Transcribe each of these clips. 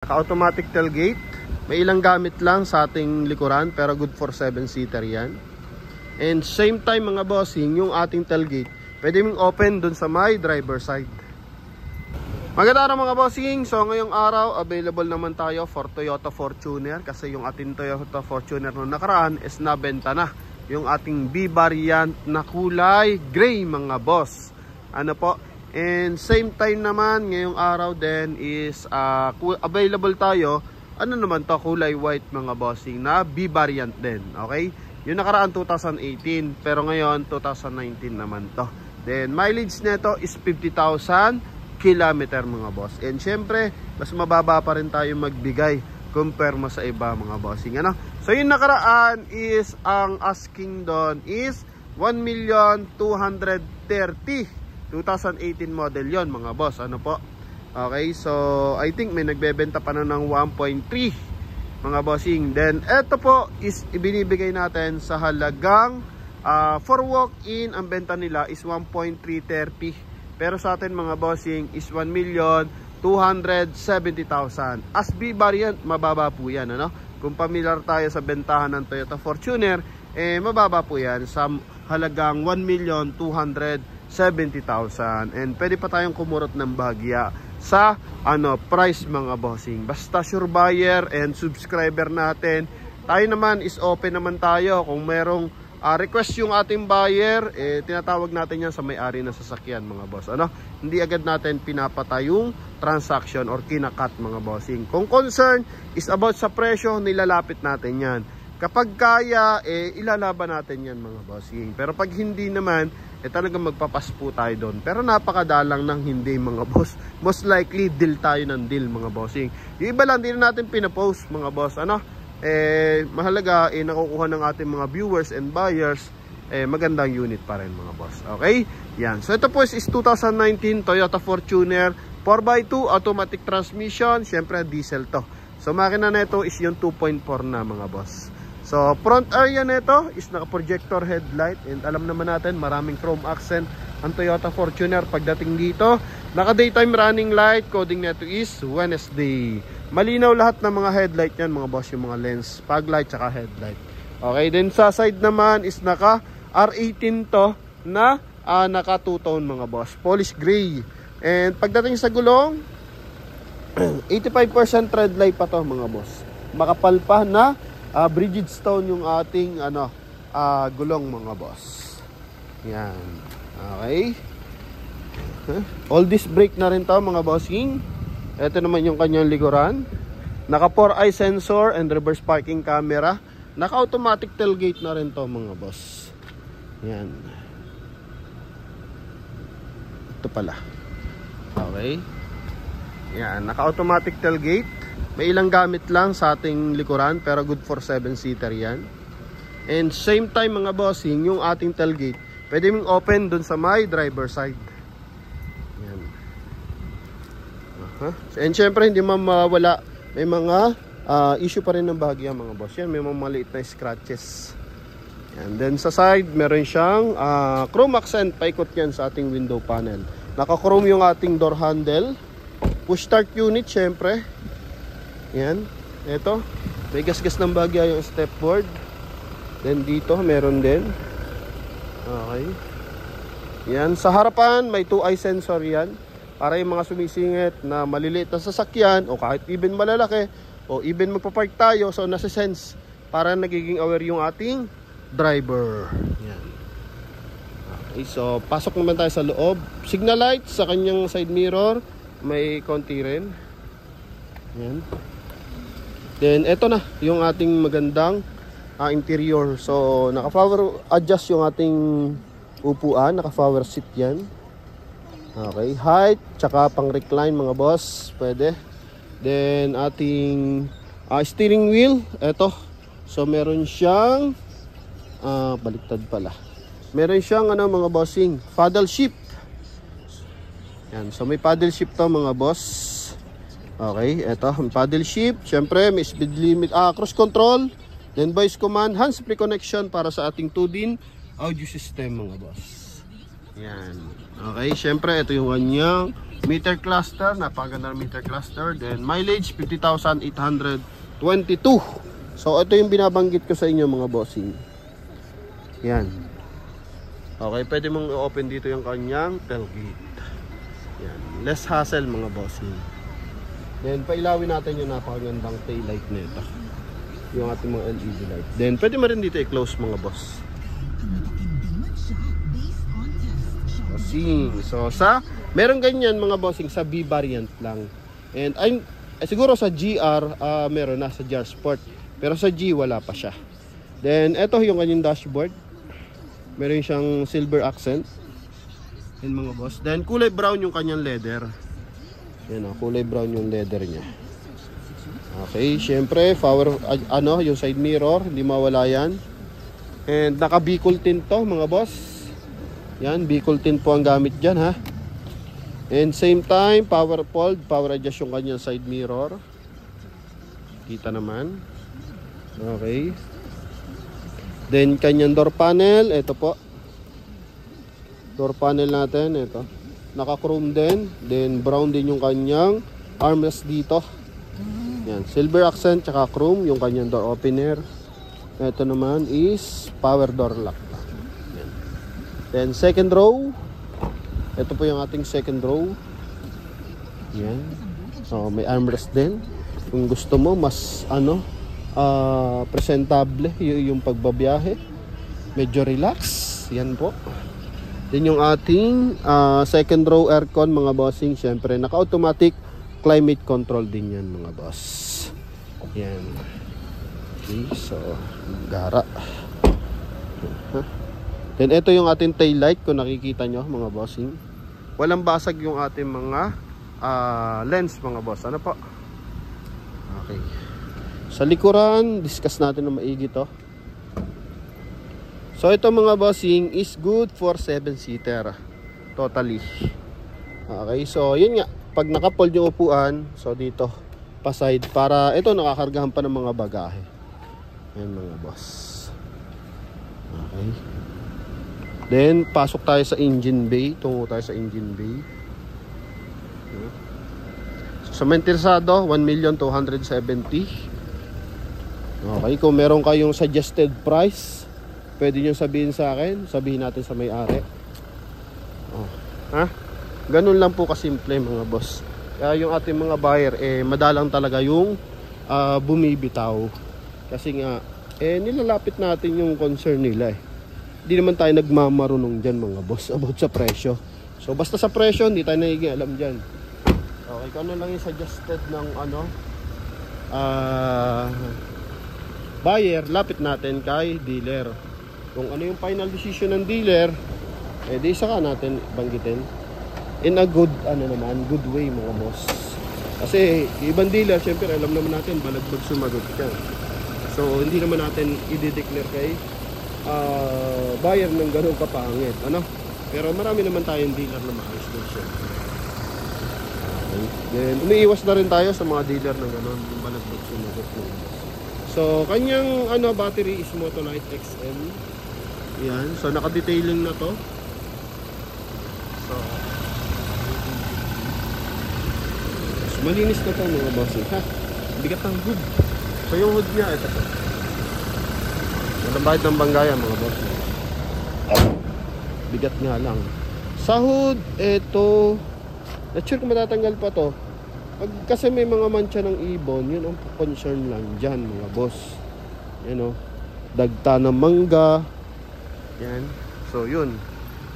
Naka-automatic tailgate. May ilang gamit lang sa ating likuran pero good for 7-seater yan. And same time mga bossing, yung ating tailgate pwede mong open dun sa my driver side. Magandang araw mga bossing. So ngayong araw available naman tayo for Toyota Fortuner. Kasi yung ating Toyota Fortuner nung nakaraan is nabenta na. Yung ating B variant na kulay gray mga boss. Ano po? And same time naman ngayong araw din is available tayo. Ano naman to, kulay white mga bossing na B variant din. Okay? Yung nakaraan 2018 pero ngayon 2019 naman to. Then mileage nito is 50,000 kilometer mga boss. And syempre mas mababa pa rin tayo magbigay compare mo sa iba mga bossing. Ano? So yung nakaraan is ang asking doon is 1,230,000. 2018 model yon mga boss. Ano po? Okay, so I think may nagbebenta pa na ng 1.3 mga bossing. Then eto po is ibinibigay natin sa halagang for walk-in ang benta nila is 1.330. Pero sa atin mga bossing is 1,270,000. As B variant mababa po yan, ano? Kung familiar tayo sa bentahan ng Toyota Fortuner, mababa po yan sa halagang 1,270,000. And pwede pa tayong kumurot ng bahagya sa price mga bossing. Basta sure buyer and subscriber natin. Tayo naman is open naman tayo. Kung merong request yung ating buyer, tinatawag natin yan sa may-ari ng sasakyan mga boss. Hindi agad natin pinapatay yung transaction or kinakat mga bossing. Kung concern is about sa presyo, nilalapit natin yan. Kapag kaya, ilalaban natin yan mga bossing. Pero pag hindi naman, talagang magpapas po tayo doon. Pero napakadalang ng hindi mga boss. Most likely, deal tayo ng deal mga bossing. Yung iba lang, din natin pinapost mga boss. Mahalaga, nakukuha ng ating mga viewers and buyers, magandang unit pa rin mga boss. Okay? Yan. So ito po is 2019 Toyota Fortuner 4x2 automatic transmission. Siyempre, diesel to. So makina na ito is yung 2.4 na mga boss. So, front area nito is naka-projector headlight and alam naman natin maraming chrome accent ang Toyota Fortuner pagdating dito. Naka-daytime running light, coding nito is Wednesday. Malinaw lahat ng mga headlight yan mga boss, yung mga lens, fog light, tsaka headlight. Okay, then sa side naman is naka R18 to na naka two-tone mga boss, polish gray. And pagdating sa gulong, 85% tread light pa to mga boss. Makapal pa na Bridgestone yung ating gulong mga boss. Yan. Okay. All disc brake na rin to mga bossing. Ito naman yung kanyang likuran. Naka 4-eye sensor and reverse parking camera. Naka automatic tailgate na rin to mga boss. Yan. Ito pala. Okay. Yan. Naka automatic tailgate. May ilang gamit lang sa ating likuran pero good for 7-seater yan. And same time mga bossing, yung ating tailgate pwede mong open dun sa my driver side. Yan. And syempre hindi mawala, may mga issue pa rin ng bahagya mga boss. Yan, may mga maliit na scratches. And then sa side meron siyang chrome accent, paikot yan sa ating window panel. Naka-chrome yung ating door handle. Push start unit syempre. Yan, eto, may gasgas ng bagya yung step board. Then dito, meron din. Okay. Yan, sa harapan, may 2-eye sensor yan. Para yung mga sumisingit na maliliit na sasakyan, o kahit even malalaki, o even magpapark tayo, so nasa-sense, para nagiging aware yung ating driver. Yan. Okay, so pasok naman tayo sa loob. Signal light sa kanyang side mirror, may konti rin. Yan. Then, eto na yung ating magandang interior. So, naka-power adjust yung ating upuan. Naka-power seat yan. Okay. Height, tsaka pang-recline mga boss. Pwede. Then, ating steering wheel. Eto. So, meron siyang baliktad pala. Meron siyang mga bossing, paddle shift. Yan. So, may paddle shift to mga boss. Okay, eto, paddle shift. Siyempre, may speed limit, cruise control. Then voice command, hands-free connection para sa ating 2-din audio system mga boss. Yan. Okay, siyempre, ito yung kanyang Meter cluster, napakaganda ng meter cluster. Then mileage 50,822. So ito yung binabanggit ko sa inyo mga bossing. Yan. Okay, pwede mong i-open dito yung kanyang tailgate. Yan, less hassle mga bossing. Then pailawin natin yung napakagandang tail light nito. Yung ating mga LED light. Then pwede mo rin dito i-close mga boss. Bossing. So meron ganyan mga bossing sa B variant lang. And siguro sa GR meron na sa GR Sport. Pero sa G wala pa siya. Then ito yung kanyang dashboard. Meron siyang silver accent. Yan mga boss. Then kulay brown yung kanyang leather. Yan o, kulay brown yung leather niya. Okay, syempre power yung side mirror, hindi mawala yan. And naka Bicol tint to mga boss. Yan, Bicol tint po ang gamit diyan ha. And same time, power fold, power adjust yung kanyang side mirror. Kita naman. Okay. Then kanyang door panel, ito po. Door panel natin, ito. Naka-chrome din. Then brown din yung kanyang armrest dito. Yan, silver accent tsaka chrome yung kanyang door opener. Ito naman is power door lock. Yan. Then second row. Ito po yung ating second row. Yan. So may armrest din. Kung gusto mo mas presentable yung pagbabiyahe. Medyo relax. Yan po. Then yung ating second row aircon mga bossing, syempre naka-automatic climate control din yan mga boss. Yan. Okay, so gara. Then ito yung ating tail light kung nakikita nyo mga bossing. Walang basag yung ating mga lens mga boss. Ano po? Okay. Sa likuran, discuss natin na maigi to. So ito mga bossing is good for 7-seater totally. Okay, so yun nga, pag naka-fold yung upuan, so dito pa side para ito nakakargahan pa ng mga bagahe. Ayan mga boss. Okay. Then pasok tayo sa engine bay, tungo tayo sa engine bay. So sa mga interesado, 1,270,000. Okay, kung meron kayong suggested price, pwede nyo sabihin sa akin, sabihin natin sa may-ari. Ganun lang po kasimple mga boss. Kaya yung ating mga buyer, madalang talaga yung bumibitaw. Kasi nga, nilalapit natin yung concern nila. Hindi naman tayo nagmamarunong dyan mga boss about sa presyo. So basta sa presyo, hindi tayo nagigialam dyan. Okay, kung ano lang yung suggested ng buyer, lapit natin kay dealer. Kung ano yung final decision ng dealer, di saka natin banggitin in a good good way mga boss. Kasi ibang dealer, syempre alam naman natin balagbag sumagot yan. So hindi naman natin i-declare kay buyer ng ganun kapangit, pero marami naman tayong dealer na maayos din siya. Okay. Then umiiwas na rin tayo sa mga dealer ng ganun yung balagbag sumagot. So kanyang battery is Motolite XM. Yan, so naka-detailing na to. So malinis na to mga bossing ha. Bigat ng hood. So yung hood niya ito. Walang bahid ng banggayan mga bossing. Bigat nga lang. Sa hood, ito not sure kung matatanggal pa to. Kasi may mga mancha ng ibon, yun ang concern lang dyan mga boss. Yan dagta ng mangga. Yan. So yun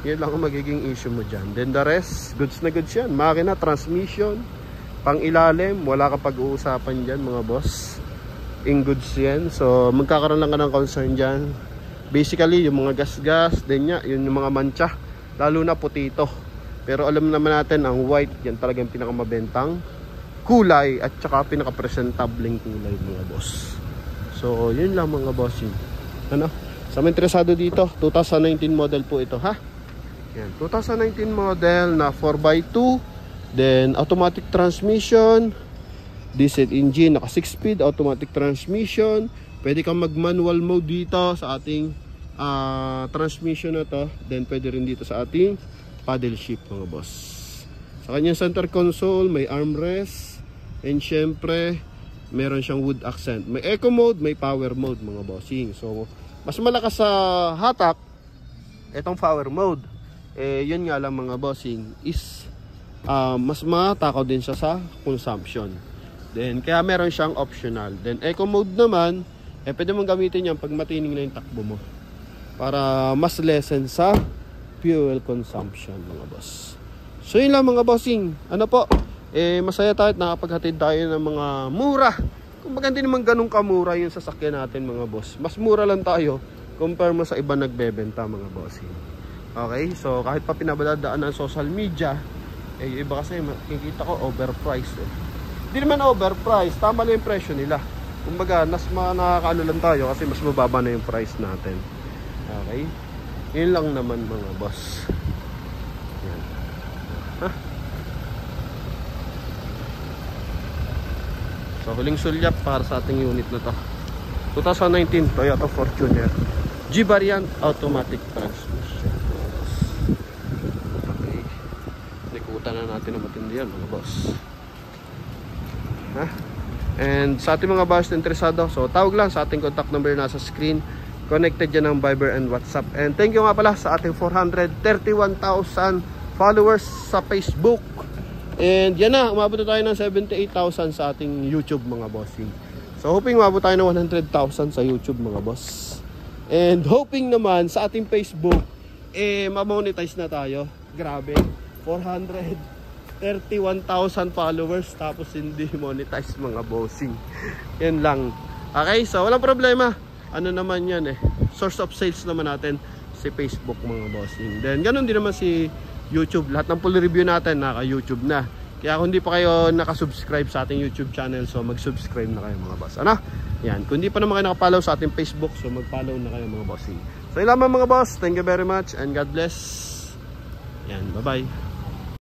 lang ang magiging issue mo dyan. Then the rest, goods na goods yan. Makina, transmission, pang ilalim, wala ka pag-uusapan dyan mga boss. In goods yan. So magkakaroon lang ka ng concern dyan. Basically yung mga gas-gas, then yun yung mga mancha. Lalo na putito. Pero alam naman natin ang white, yan talagang pinakamabentang kulay at saka pinaka-presentableng kulay mga boss. So yun lang mga boss yun. Sa mga interesado dito, 2019 model po ito ha. Yan, 2019 model na 4x2, then automatic transmission, diesel engine, naka 6-speed automatic transmission. Pwede kang mag-manual mode dito sa ating transmission na to. Then pwede rin dito sa ating paddle shift mga boss. Sa kanyang center console, may armrest. And syempre, meron siyang wood accent. May eco mode, may power mode mga bossing. So, mas malakas sa hatak, itong power mode. Yun nga lang mga bossing, is mas matakaw din siya sa consumption. Then, kaya meron siyang optional. Then, eco mode naman, pwede mong gamitin yan pag matining na yung takbo mo. Para mas lessen sa fuel consumption mga boss. So yun lang mga bossing. Ano po, masaya tayo at nakapaghatid tayo ng mga mura. Kung baga hindi naman ganun kamura yung sasakyan natin mga boss. Mas mura lang tayo compare mo sa iba nagbebenta mga bossing. Okay, so kahit pa pinabaladaan ng social media, yung iba kasi makikita ko overpriced. Hindi naman overpriced, tama lang yung presyo nila. Kumbaga, nakakaano lang tayo kasi mas mababa na yung price natin. Okay, yun lang naman mga boss. Yan. So huling sulyap para sa ating unit na to, 2019 Toyota Fortuner G variant automatic transmission. Okay, nikutan na natin ang matindi yan mga boss. And sa ating mga buyers na interesado, so tawag lang sa ating contact number nasa screen. Connected dyan ng Viber and WhatsApp. And thank you nga pala sa ating 431,000 followers sa Facebook. And yan na, umabot na tayo ng 78,000 sa ating YouTube mga bossing. So hoping umabot tayo ng 100,000 sa YouTube mga boss. And hoping naman sa ating Facebook, ma-monetize na tayo. Grabe, 431,000 followers tapos hindi monetize mga bossing. Yan lang. Okay, so walang problema. Ano naman yan source of sales naman natin si Facebook mga bossing. Then ganun din naman si YouTube. Lahat ng full review natin naka YouTube na. Kaya kung hindi pa kayo nakasubscribe sa ating YouTube channel, so mag-subscribe na kayo mga boss. Ano? Yan. Kung hindi pa naman kayo nakapollow sa ating Facebook, so mag-follow na kayo mga bossing. So yun lamang mga boss. Thank you very much and God bless. Yan. Bye-bye.